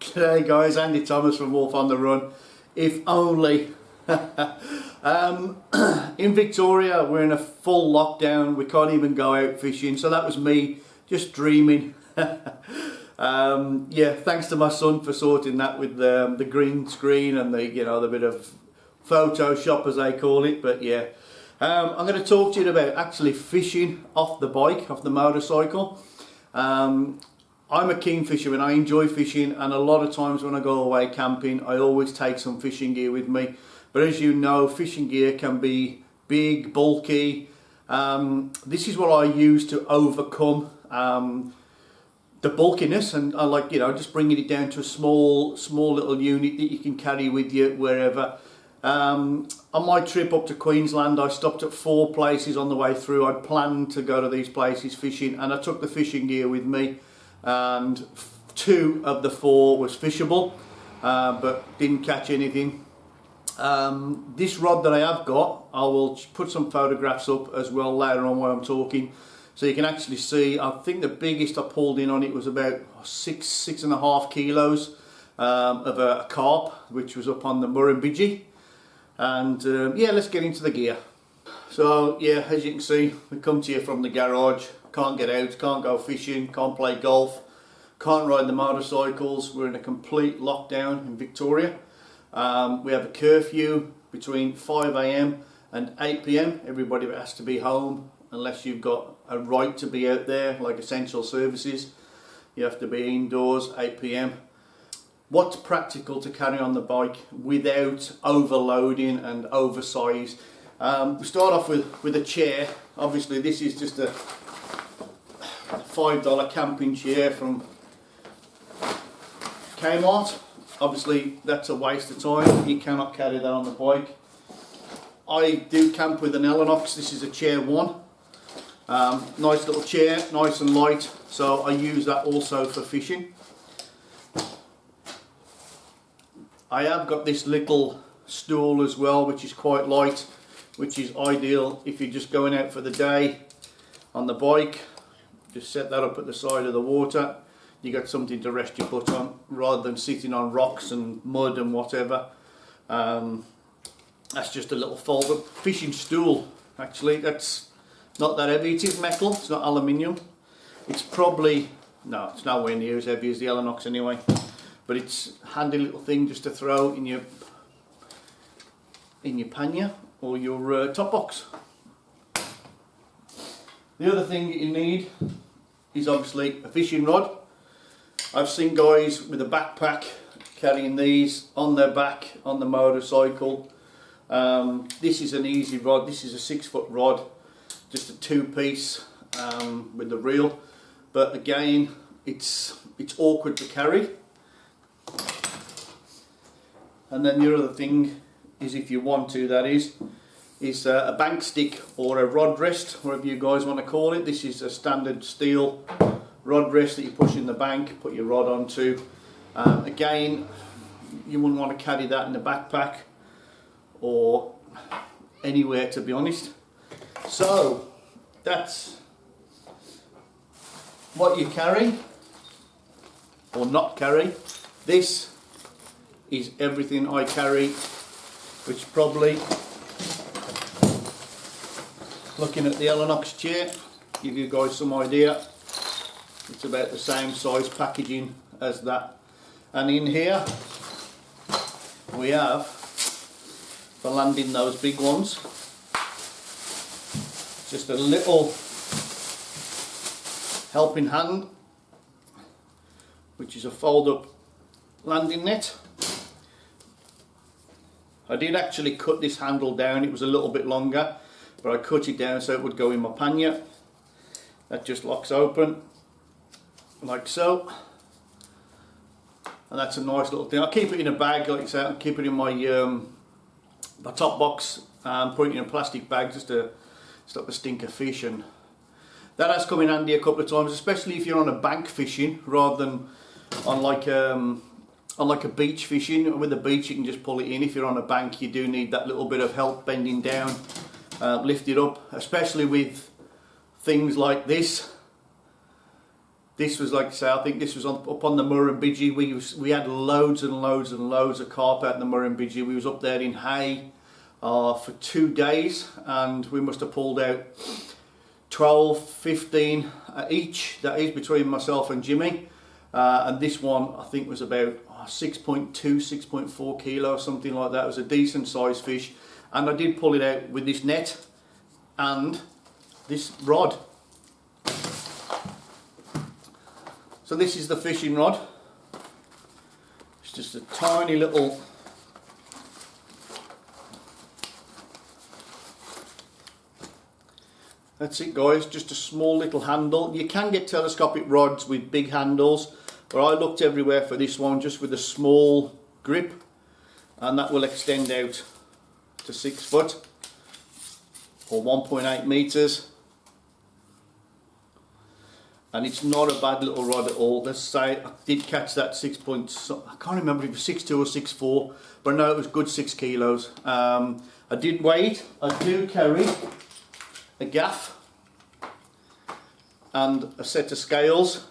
G'day guys, Andy Thomas from Wulf on the Run. If only. In Victoria we're in a full lockdown, we can't even go out fishing, so that was me just dreaming. Yeah, thanks to my son for sorting that with the green screen and the bit of Photoshop as they call it. But yeah, I'm going to talk to you about actually fishing off the bike, off the motorcycle. I'm a keen fisherman, I enjoy fishing, and a lot of times when I go away camping I always take some fishing gear with me. But as you know, fishing gear can be big, bulky. This is what I use to overcome the bulkiness, and I like, just bringing it down to a small little unit that you can carry with you wherever. On my trip up to Queensland I stopped at 4 places on the way through. I'd planned to go to these places fishing and I took the fishing gear with me, and 2 of the 4 was fishable, but didn't catch anything. This rod that I have got, I will put some photographs up as well later on while I'm talking, so you can actually see. I think the biggest I pulled in on it was about 6.5 kilos of a carp, which was up on the Murrumbidgee. And yeah, let's get into the gear. So yeah, as you can see, we come to you from the garage. Can't get out, can't go fishing, can't play golf, can't ride the motorcycles. We're in a complete lockdown in Victoria. We have a curfew between 5 AM and 8 PM. Everybody has to be home unless you've got a right to be out there, like essential services. You have to be indoors 8 PM. What's practical to carry on the bike without overloading and oversize? We start off with a chair. Obviously this is just a $5 camping chair from Kmart. Obviously that's a waste of time, you cannot carry that on the bike. I do camp with an Equinox. This is a chair 1. Nice little chair, nice and light, so I use that also for fishing. I have got this little stool as well, which is quite light, which is ideal if you're just going out for the day on the bike. Just set that up at the side of the water. You got something to rest your butt on rather than sitting on rocks and mud and whatever. That's just a little fold-up fishing stool. Actually, that's not that heavy. It is metal, it's not aluminium. It's probably, no, it's nowhere near as heavy as the Equinox anyway. But it's a handy little thing just to throw in your pannier or your top box. The other thing that you need is obviously a fishing rod. I've seen guys with a backpack carrying these on their back on the motorcycle. This is an easy rod. This is a 6-foot rod, just a 2-piece with the reel. But again, it's awkward to carry. And then the other thing is, if you want to, that is a bank stick or a rod rest, whatever you guys want to call it. This is a standard steel rod rest that you push in the bank, put your rod onto. Again, you wouldn't want to carry that in the backpack or anywhere, to be honest. So that's what you carry or not carry. This is everything I carry, which probably, looking at the Equinox chair, give you guys some idea. It's about the same size packaging as that. And in here we have, for landing those big ones, just a little helping hand, which is a fold-up landing net. I did actually cut this handle down. It was a little bit longer, but I cut it down so it would go in my pannier. That just locks open like so, and that's a nice little thing. I'll keep it in a bag, like I say. I'll keep it in my top box and put it in a plastic bag just to stop the stink of fish. And that has come in handy a couple of times, especially if you're on a bank fishing rather than on like a beach fishing. With the beach you can just pull it in. If you're on a bank you do need that little bit of help bending down, lift it up, especially with things like this. This was, like I say, I think this was up on the Murrumbidgee. We had loads and loads and loads of carp out in the Murrumbidgee. We was up there in Hay for 2 days, and we must have pulled out 12, 15 each. That is between myself and Jimmy. And this one I think was about 6.2, 6.4 kilos, something like that. It was a decent sized fish, and I did pull it out with this net and this rod. So this is the fishing rod. It's just a tiny little that's it guys, just a small little handle. You can get telescopic rods with big handles, but I looked everywhere for this one just with a small grip, and that will extend out to 6 foot or 1.8 meters. And it's not a bad little rod at all. Let's say I did catch that I can't remember if it was 6.2 or 6.4, but I know it was good 6 kilos. I did weigh it. I do carry a gaff and a set of scales.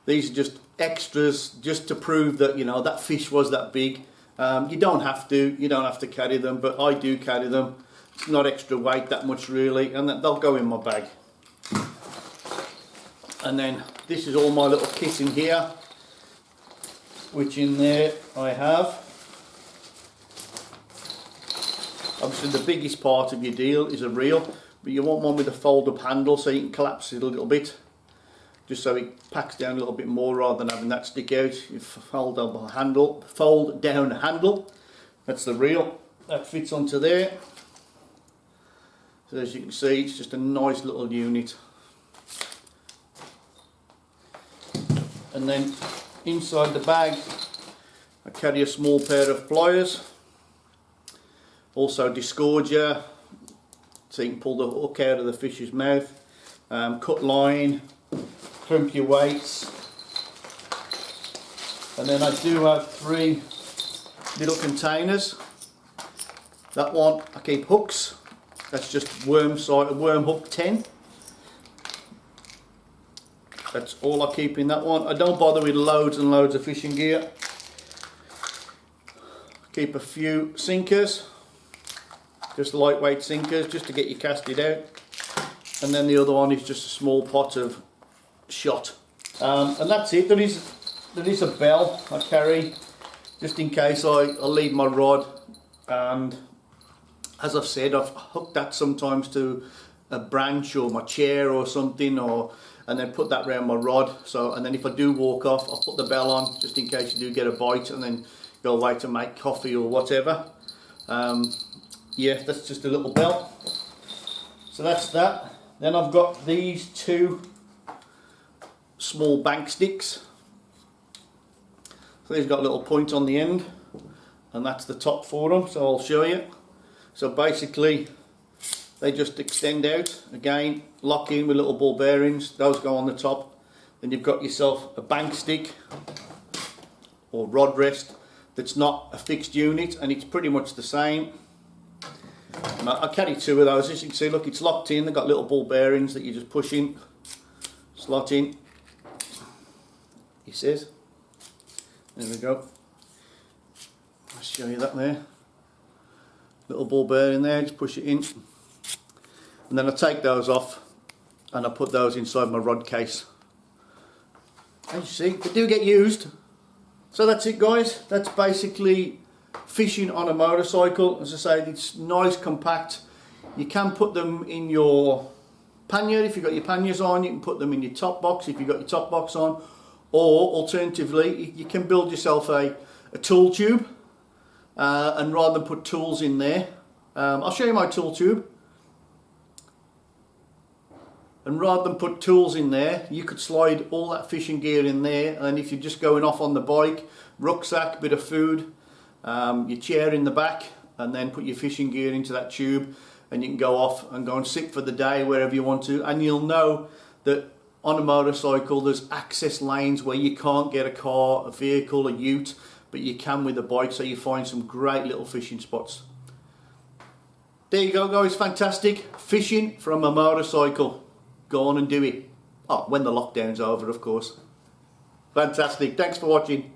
These are just extras, just to prove that, you know, that fish was that big. You don't have to carry them, but I do carry them. It's not extra weight that much really, and they'll go in my bag. And then this is all my little kit in here, which in there I have, obviously the biggest part of your deal is a reel, but you want one with a fold up handle so you can collapse it a little bit, just so it packs down a little bit more rather than having that stick out. You fold down the handle, that's the reel, that fits onto there. So as you can see, it's just a nice little unit. And then inside the bag I carry a small pair of pliers, also disgorger so you can pull the hook out of the fish's mouth, cut line, crimp your weights, and then I do have 3 little containers. That one I keep hooks, that's just worm hook 10. That's all I keep in that one. I don't bother with loads and loads of fishing gear. Keep a few sinkers, just lightweight sinkers, just to get you casted out. And then the other one is just a small pot of shot. And that's it. There is a bell I carry, just in case I leave my rod. And as I've said, I've hooked that sometimes to a branch or my chair or something, and then put that around my rod. So, and then if I do walk off, I'll put the bell on just in case you do get a bite and then go away to make coffee or whatever. Yeah, that's just a little bell. So that's that. Then I've got these 2 small bank sticks. So they've got a little point on the end, and that's the top for them, so I'll show you. So basically they just extend out, again lock in with little ball bearings, those go on the top. Then you've got yourself a bank stick or rod rest that's not a fixed unit, and it's pretty much the same. And I carry 2 of those. As you can see, look, it's locked in, they've got little ball bearings that you just push in, slot in, he says. There we go, I'll show you that there. Little ball bearing there, just push it in. And then I take those off and I put those inside my rod case. As you see, they do get used. So that's it guys, that's basically fishing on a motorcycle. As I say, it's nice, compact. You can put them in your pannier if you've got your panniers on, you can put them in your top box if you've got your top box on, or alternatively you can build yourself a tool tube, and rather than put tools in there, I'll show you my tool tube. And rather than put tools in there, you could slide all that fishing gear in there, and if you're just going off on the bike, rucksack, bit of food, your chair in the back, and then put your fishing gear into that tube, and you can go off and go and sit for the day wherever you want to. And you'll know that on a motorcycle there's access lanes where you can't get a car, a vehicle, a ute, but you can with a bike, so you find some great little fishing spots. There you go guys, fantastic fishing from a motorcycle. Go on and do it. when the lockdown's over, of course. Fantastic. Thanks for watching.